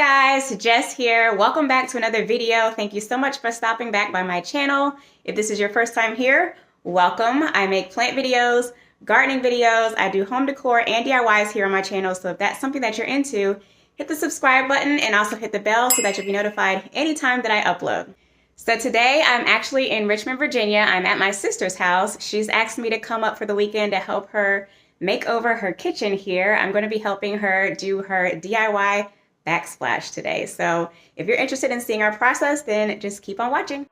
guys, Jess here. Welcome back to another video. Thank you so much for stopping back by my channel. If this is your first time here, welcome. I make plant videos, gardening videos. I do home decor and DIYs here on my channel. So if that's something that you're into, hit the subscribe button and also hit the bell so that you'll be notified anytime that I upload. So today I'm actually in Richmond, Virginia. I'm at my sister's house. She's asked me to come up for the weekend to help her make over her kitchen here. I'm going to be helping her do her DIY backsplash today. So if you're interested in seeing our process, then just keep on watching.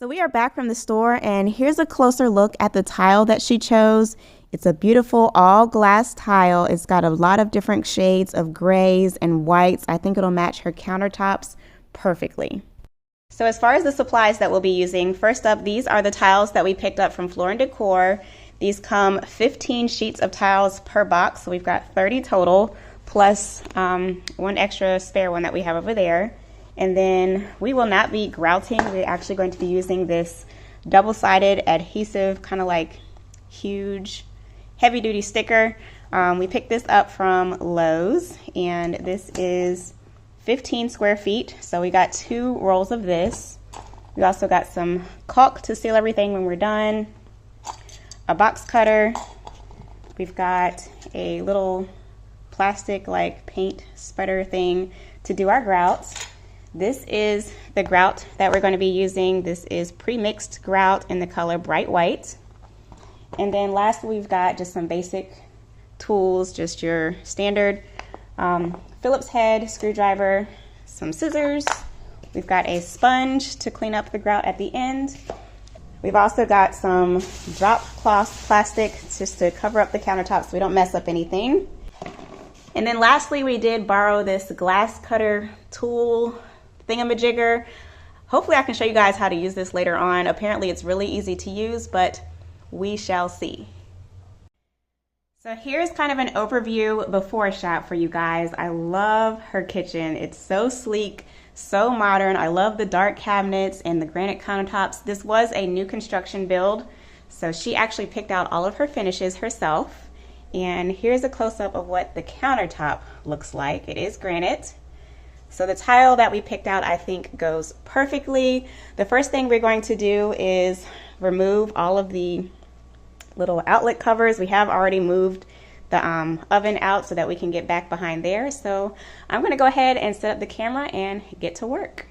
So we are back from the store, and here's a closer look at the tile that she chose. It's a beautiful all glass tile. It's got a lot of different shades of grays and whites. I think it'll match her countertops perfectly. So as far as the supplies that we'll be using, first up, these are the tiles that we picked up from Floor & Decor. These come 15 sheets of tiles per box, so we've got 30 total, plus one extra spare one that we have over there. And then we will not be grouting. We're actually going to be using this double-sided adhesive, kind of like huge, heavy-duty sticker. We picked this up from Lowe's, and this is 15 square feet. So we got 2 rolls of this. We also got some caulk to seal everything when we're done, a box cutter. We've got a little plastic like paint spreader thing to do our grouts. This is the grout that we're going to be using. This is pre-mixed grout in the color bright white. And then lastly, we've got just some basic tools, just your standard Phillips head, screwdriver, some scissors. We've got a sponge to clean up the grout at the end. We've also got some drop cloth plastic just to cover up the countertop so we don't mess up anything. And then lastly, we did borrow this glass cutter tool thingamajigger. Hopefully I can show you guys how to use this later on. Apparently it's really easy to use, but we shall see. So here's kind of an overview before shot for you guys. I love her kitchen. It's so sleek, so modern. I love the dark cabinets and the granite countertops. This was a new construction build, so she actually picked out all of her finishes herself. And here's a close-up of what the countertop looks like. It is granite. So the tile that we picked out, I think, goes perfectly. The first thing we're going to do is remove all of the little outlet covers. We have already moved the oven out so that we can get back behind there. So I'm going to go ahead and set up the camera and get to work.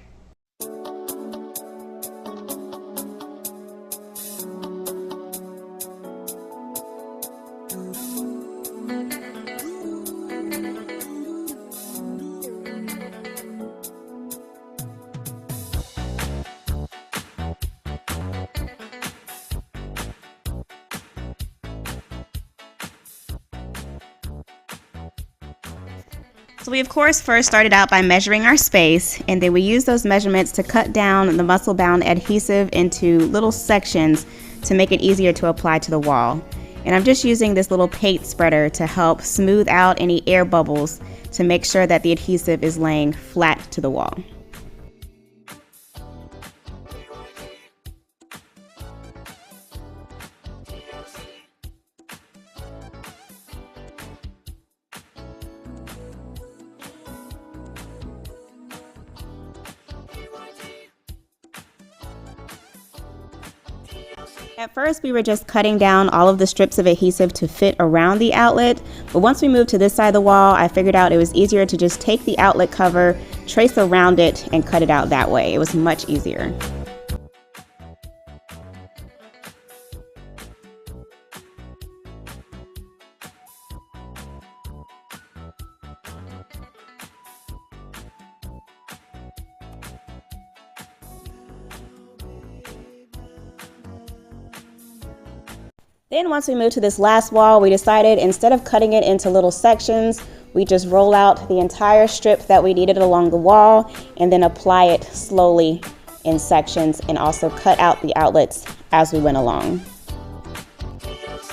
So we of course first started out by measuring our space, and then we used those measurements to cut down the muscle bound adhesive into little sections to make it easier to apply to the wall. And I'm just using this little paint spreader to help smooth out any air bubbles to make sure that the adhesive is laying flat to the wall. At first we were just cutting down all of the strips of adhesive to fit around the outlet, but once we moved to this side of the wall, I figured out it was easier to just take the outlet cover, trace around it, and cut it out that way. It was much easier. Then once we moved to this last wall, we decided instead of cutting it into little sections, we just roll out the entire strip that we needed along the wall and then apply it slowly in sections and also cut out the outlets as we went along.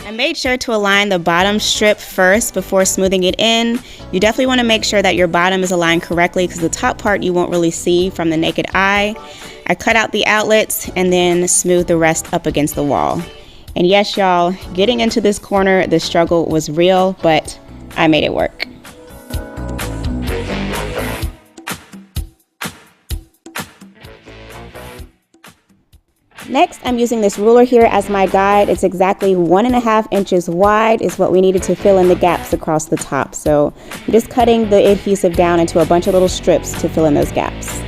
I made sure to align the bottom strip first before smoothing it in. You definitely want to make sure that your bottom is aligned correctly because the top part you won't really see from the naked eye. I cut out the outlets and then smoothed the rest up against the wall. And yes, y'all, getting into this corner, the struggle was real, but I made it work. Next, I'm using this ruler here as my guide. It's exactly 1.5 inches wide is what we needed to fill in the gaps across the top. So I'm just cutting the adhesive down into a bunch of little strips to fill in those gaps.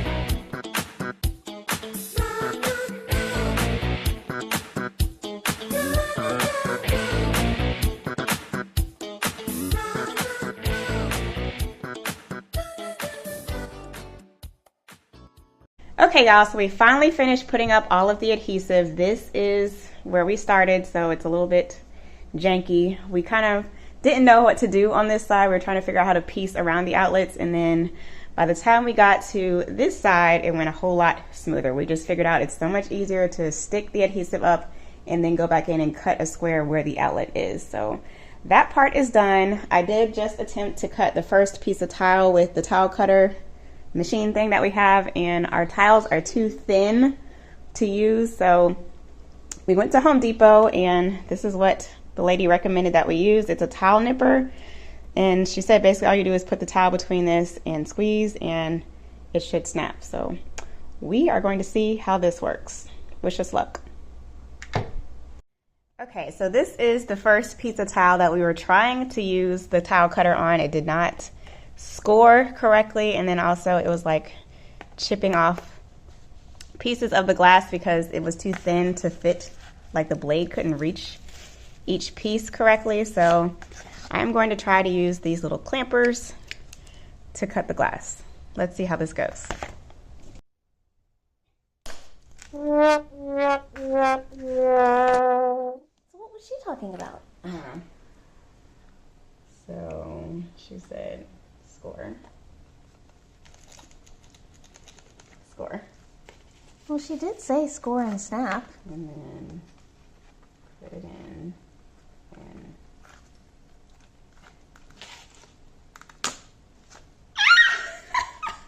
Okay, y'all, so we finally finished putting up all of the adhesive. This is where we started, so it's a little bit janky. We kind of didn't know what to do on this side. We were trying to figure out how to piece around the outlets, and then by the time we got to this side, it went a whole lot smoother. We just figured out it's so much easier to stick the adhesive up and then go back in and cut a square where the outlet is. So that part is done. I did just attempt to cut the first piece of tile with the tile cutter machine thing that we have, and our tiles are too thin to use, so we went to Home Depot and this is what the lady recommended that we use. It's a tile nipper, and she said basically all you do is put the tile between this and squeeze and it should snap. So we are going to see how this works. Wish us luck. Okay, so this is the first piece of tile that we were trying to use the tile cutter on. It did not score correctly, and then also it was like chipping off pieces of the glass because it was too thin to fit, like the blade couldn't reach each piece correctly. So I'm going to try to use these little clampers to cut the glass. Let's see how this goes. So what was she talking about? So she said score. Score. Well, she did say score and snap. And then put it in and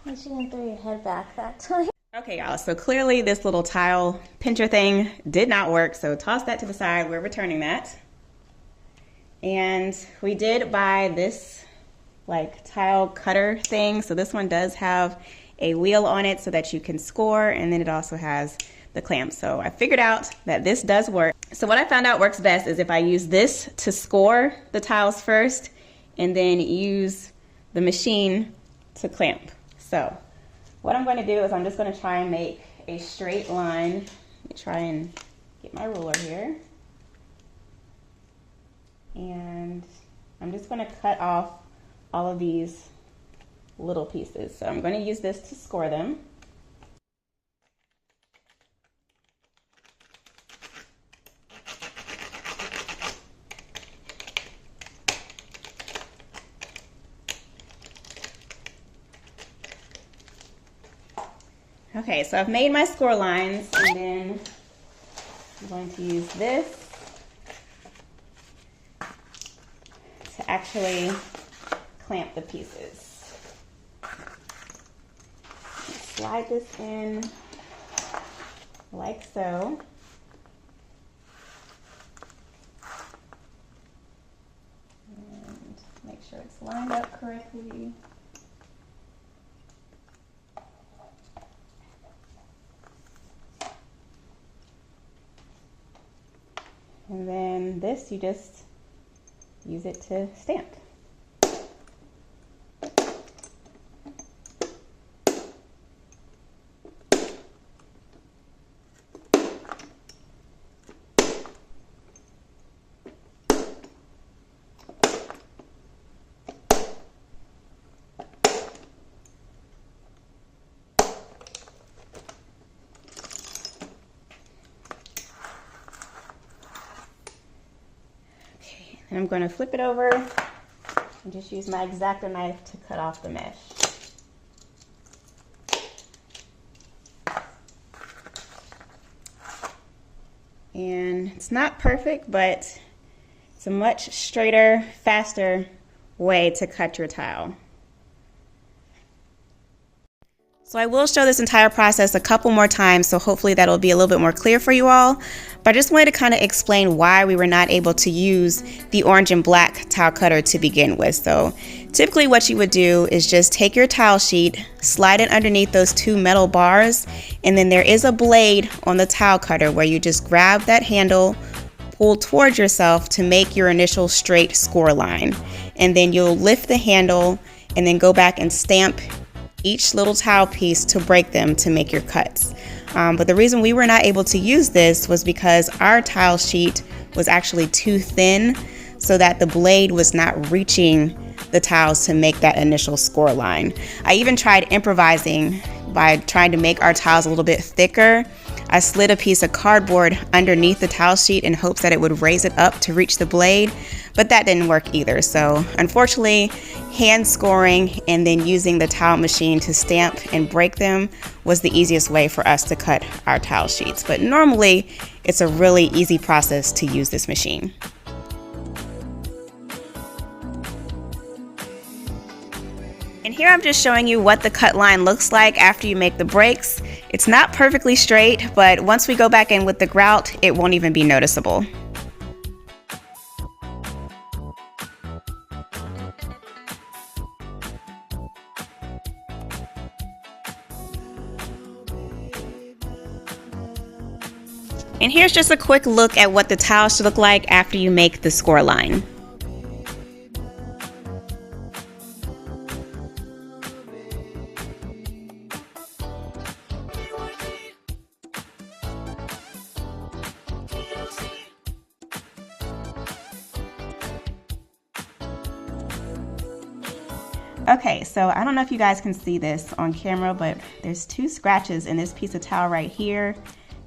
And she didn't throw your head back that time. okay, y'all, so clearly this little tile pincher thing did not work, so toss that to the side. We're returning that. And we did buy this like tile cutter thing. So this one does have a wheel on it so that you can score, and then it also has the clamp. So I figured out that this does work. So what I found out works best is if I use this to score the tiles first and then use the machine to clamp. So what I'm going to do is I'm just going to try and make a straight line. Let me try and get my ruler here. And I'm just going to cut off all of these little pieces. So I'm going to use this to score them. Okay, so I've made my score lines, and then I'm going to use this to actually clamp the pieces. Slide this in like so. And make sure it's lined up correctly. And then this, you just use it to stamp. And I'm going to flip it over and just use my X-Acto knife to cut off the mesh. And it's not perfect, but it's a much straighter, faster way to cut your tile. So I will show this entire process a couple more times, so hopefully that'll be a little bit more clear for you all. But I just wanted to kind of explain why we were not able to use the orange and black tile cutter to begin with. So typically what you would do is just take your tile sheet, slide it underneath those two metal bars, and then there is a blade on the tile cutter where you just grab that handle, pull towards yourself to make your initial straight score line. And then you'll lift the handle and then go back and stamp each little tile piece to break them to make your cuts. But the reason we were not able to use this was because our tile sheet was actually too thin so that the blade was not reaching the tiles to make that initial score line. I even tried improvising by trying to make our tiles a little bit thicker. I slid a piece of cardboard underneath the tile sheet in hopes that it would raise it up to reach the blade, but that didn't work either. So unfortunately, hand scoring and then using the tile machine to stamp and break them was the easiest way for us to cut our tile sheets. But normally, it's a really easy process to use this machine. And here I'm just showing you what the cut line looks like after you make the breaks. It's not perfectly straight, but once we go back in with the grout, it won't even be noticeable. And here's just a quick look at what the tile should look like after you make the score line. Okay, so I don't know if you guys can see this on camera, but there's two scratches in this piece of tile right here,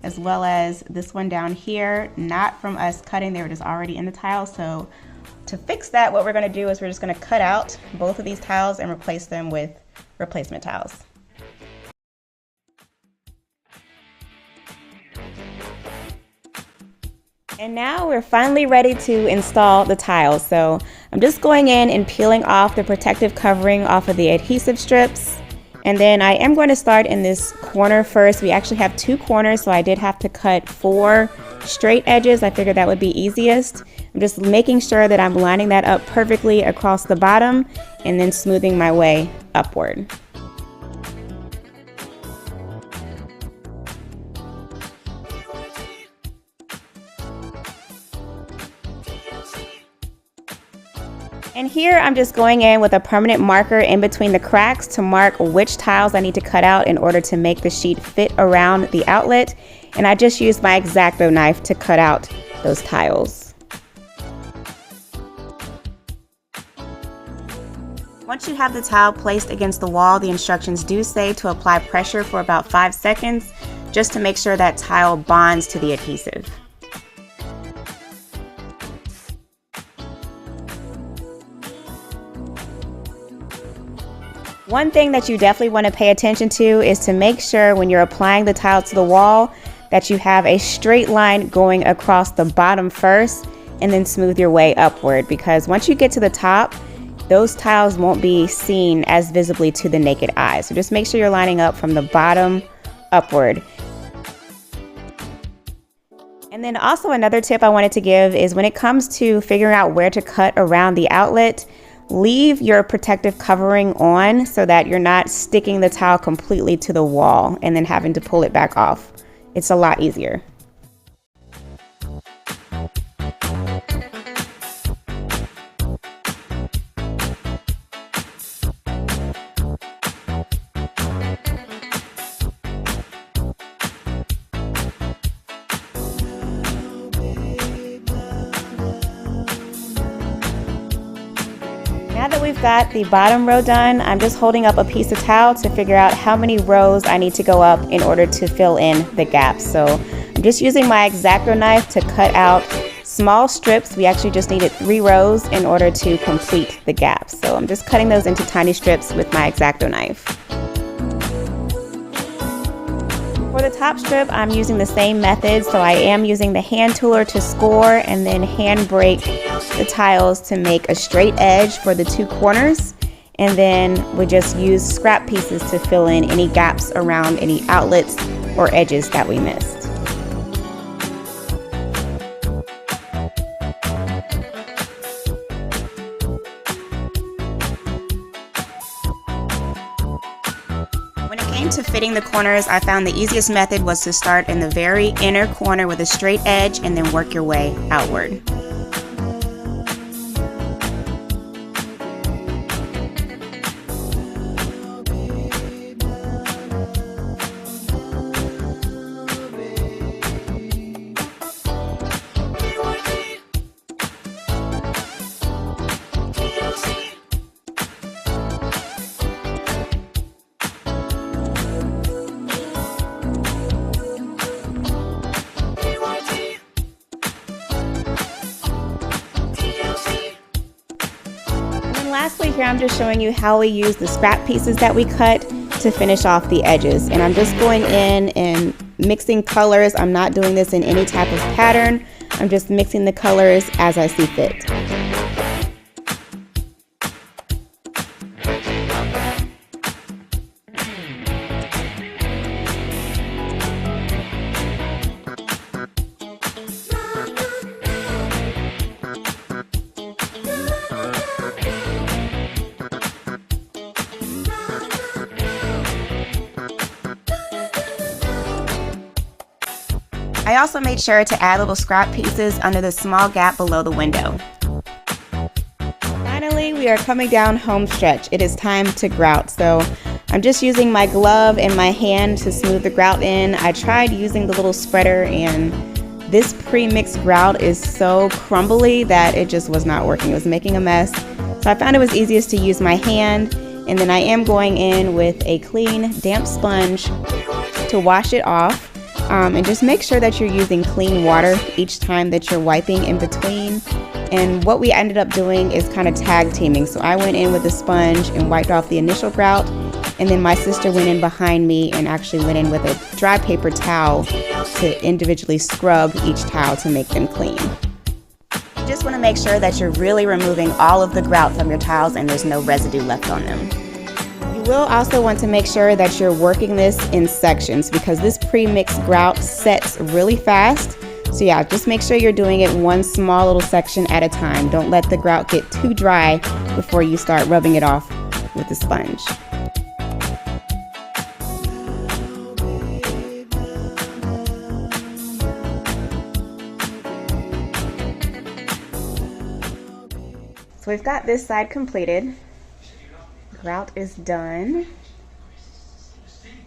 as well as this one down here, not from us cutting, they were just already in the tile. So to fix that, what we're gonna do is we're just gonna cut out both of these tiles and replace them with replacement tiles. And now we're finally ready to install the tiles. So I'm just going in and peeling off the protective covering off of the adhesive strips. And then I am going to start in this corner first. We actually have two corners, so I did have to cut 4 straight edges. I figured that would be easiest. I'm just making sure that I'm lining that up perfectly across the bottom and then smoothing my way upward. And here I'm just going in with a permanent marker in between the cracks to mark which tiles I need to cut out in order to make the sheet fit around the outlet. And I just used my X-Acto knife to cut out those tiles. Once you have the tile placed against the wall, the instructions do say to apply pressure for about 5 seconds just to make sure that tile bonds to the adhesive. One thing that you definitely want to pay attention to is to make sure when you're applying the tile to the wall that you have a straight line going across the bottom first and then smooth your way upward, because once you get to the top, those tiles won't be seen as visibly to the naked eye. So just make sure you're lining up from the bottom upward. And then also another tip I wanted to give is when it comes to figuring out where to cut around the outlet, leave your protective covering on so that you're not sticking the tile completely to the wall and then having to pull it back off. It's a lot easier. Now that we've got the bottom row done, I'm just holding up a piece of towel to figure out how many rows I need to go up in order to fill in the gaps. So I'm just using my X-Acto knife to cut out small strips. We actually just needed 3 rows in order to complete the gaps. So I'm just cutting those into tiny strips with my X-Acto knife. For the top strip, I'm using the same method. So I am using the hand tooler to score and then hand break the tiles to make a straight edge for the 2 corners. And then we just use scrap pieces to fill in any gaps around any outlets or edges that we missed. When it came to fitting the corners, I found the easiest method was to start in the very inner corner with a straight edge and then work your way outward. Lastly, here I'm just showing you how we use the scrap pieces that we cut to finish off the edges. And I'm just going in and mixing colors. I'm not doing this in any type of pattern. I'm just mixing the colors as I see fit. I also made sure to add little scrap pieces under the small gap below the window. Finally, we are coming down home stretch. It is time to grout. So I'm just using my glove and my hand to smooth the grout in. I tried using the little spreader and this pre-mixed grout is so crumbly that it just was not working. It was making a mess. So I found it was easiest to use my hand, and then I am going in with a clean, damp sponge to wash it off. And just make sure that you're using clean water each time that you're wiping in between. And what we ended up doing is kind of tag teaming. So I went in with a sponge and wiped off the initial grout, and then my sister went in behind me and actually went in with a dry paper towel to individually scrub each tile to make them clean. You just want to make sure that you're really removing all of the grout from your tiles and there's no residue left on them. You will also want to make sure that you're working this in sections because this pre-mixed grout sets really fast. So yeah, just make sure you're doing it one small little section at a time. Don't let the grout get too dry before you start rubbing it off with the sponge. So we've got this side completed. Grout is done,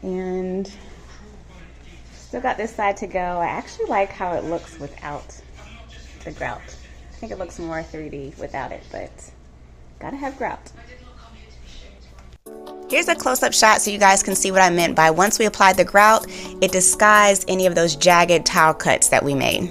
and still got this side to go. I actually like how it looks without the grout. I think it looks more 3D without it, but gotta have grout. Here's a close-up shot so you guys can see what I meant by once we applied the grout, it disguised any of those jagged tile cuts that we made.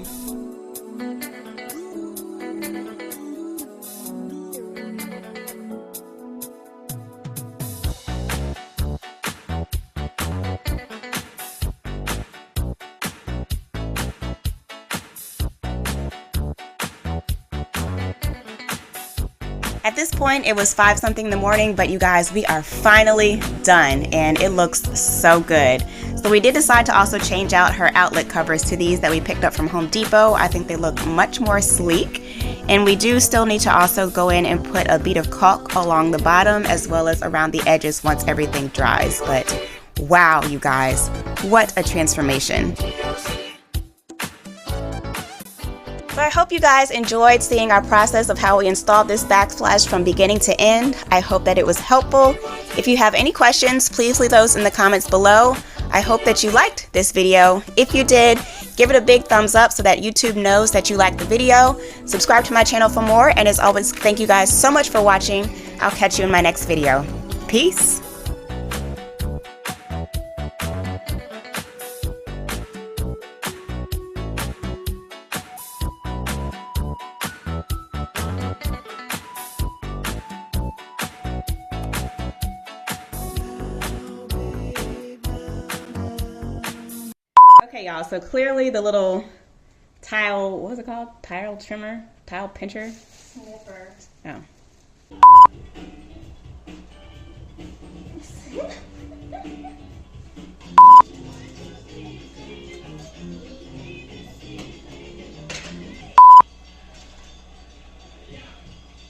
At this point, it was 5-something in the morning, but you guys, we are finally done, and it looks so good. So we did decide to also change out her outlet covers to these that we picked up from Home Depot. I think they look much more sleek, and we do still need to also go in and put a bead of caulk along the bottom as well as around the edges once everything dries. But wow, you guys, what a transformation. So I hope you guys enjoyed seeing our process of how we installed this backsplash from beginning to end. I hope that it was helpful. If you have any questions, please leave those in the comments below. I hope that you liked this video. If you did, give it a big thumbs up so that YouTube knows that you liked the video. Subscribe to my channel for more, and as always, thank you guys so much for watching. I'll catch you in my next video. Peace. Okay, y'all, so clearly the little tile, what was it called? Tile trimmer? Tile pincher? Snipper. Oh.